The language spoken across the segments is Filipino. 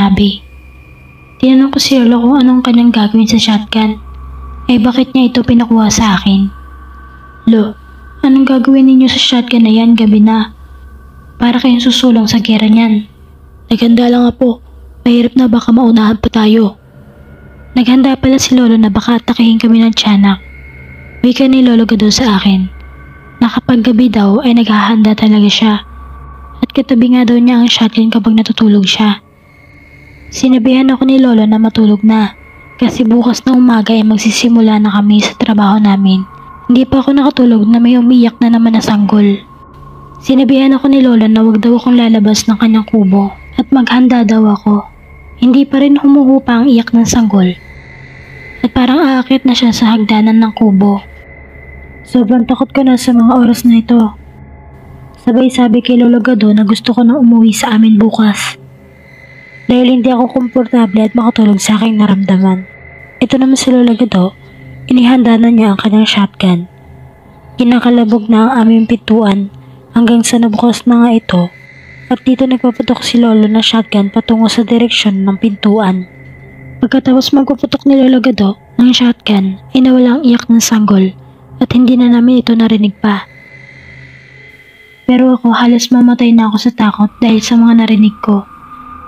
sinabi. Tinanong ko si Lolo kung anong kanyang gagawin sa shotgun. Bakit niya ito pinakuha sa akin? Lo, anong gagawin ninyo sa shotgun na yan gabi na? Para kayong susulong sa gera niyan. Naghanda lang po. Mahirap na baka maunahan pa tayo. Naghanda pala si Lolo na baka atakihin kami ng tiyanak. Wika ni Lolo Gado sa akin. Na kapag gabi daw ay naghahanda talaga siya. At katabi nga daw niya ang shotgun kapag natutulog siya. Sinabihan ako ni Lolo na matulog na. Kasi bukas na umaga ay magsisimula na kami sa trabaho namin. Hindi pa ako nakatulog na may umiyak na naman na sanggol. Sinabihan ako ni Lola na wag daw akong lalabas ng kanyang kubo at maghanda daw ako. Hindi pa rin humuhupa ang iyak ng sanggol. At parang aakit na siya sa hagdanan ng kubo. Sobrang takot ko na sa mga oras na ito. Sabay sabi kay Lolo Gado na gusto ko na umuwi sa amin bukas. Dahil hindi ako komportable at makatulog sa aking naramdaman. Ito naman si Lolo Gado, inihanda na niya ang kanyang shotgun. Kinakalabog na ang aming pintuan hanggang sa nabukas na nga ito at dito nagpaputok si Lolo na shotgun patungo sa direksyon ng pintuan. Pagkatapos magpaputok ni Lolo Gado ng shotgun ay nawala ang iyak ng sanggol at hindi na namin ito narinig pa. Pero ako halos mamatay na ako sa takot dahil sa mga narinig ko.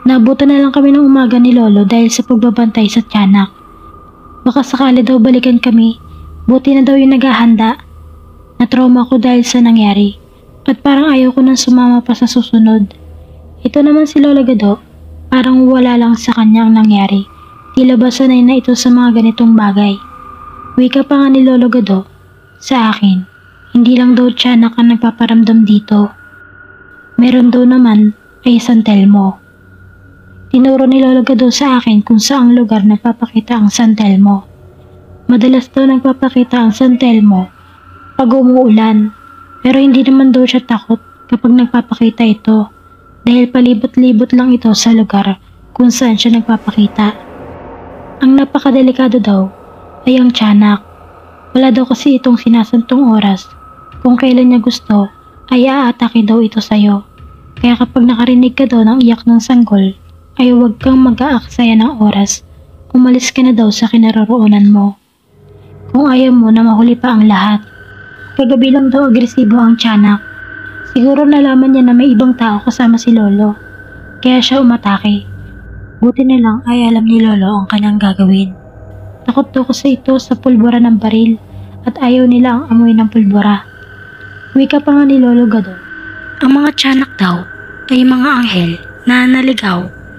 Naabutan na lang kami ng umaga ni Lolo dahil sa pagbabantay sa tiyanak. Baka sakali daw balikan kami, buti na daw yung naghahanda. Na-trauma ko dahil sa nangyari. At parang ayaw ko nang sumama pa sa susunod. Ito naman si Lola Gado, parang wala lang sa kanya ang nangyari. Tila ba sanay na ito sa mga ganitong bagay. Wika pa nga ni Lolo Gado sa akin, hindi lang daw tiyanak ang nagpaparamdam dito. Meron daw naman ay San Telmo. Tinuro ni Lolo Gado sa akin kung saang lugar nagpapakita ang San Telmo. Madalas daw nagpapakita ang San Telmo pag umuulan. Pero hindi naman daw siya takot kapag nagpapakita ito dahil palibot-libot lang ito sa lugar kung saan siya nagpapakita. Ang napakadelikado daw ay ang tiyanak. Wala daw kasi itong sinasantong oras. Kung kailan niya gusto ay aatake daw ito sa'yo. Kaya kapag nakarinig ka daw ng iyak ng sanggol ay huwag kang mag-aaksaya ng oras. Umalis ka na daw sa kinaroroonan mo. Kung ayaw mo na mahuli pa ang lahat. Kagabi lang daw agresibo ang tiyanak. Siguro nalaman niya na may ibang tao kasama si Lolo. Kaya siya umatake. Buti na lang ay alam ni Lolo ang kanyang gagawin. Takot daw kasi ito sa pulbura ng baril at ayaw nila ang amoy ng pulbura. Wika pa nga ni Lolo Gado. Ang mga tiyanak daw ay mga anghel na naligaw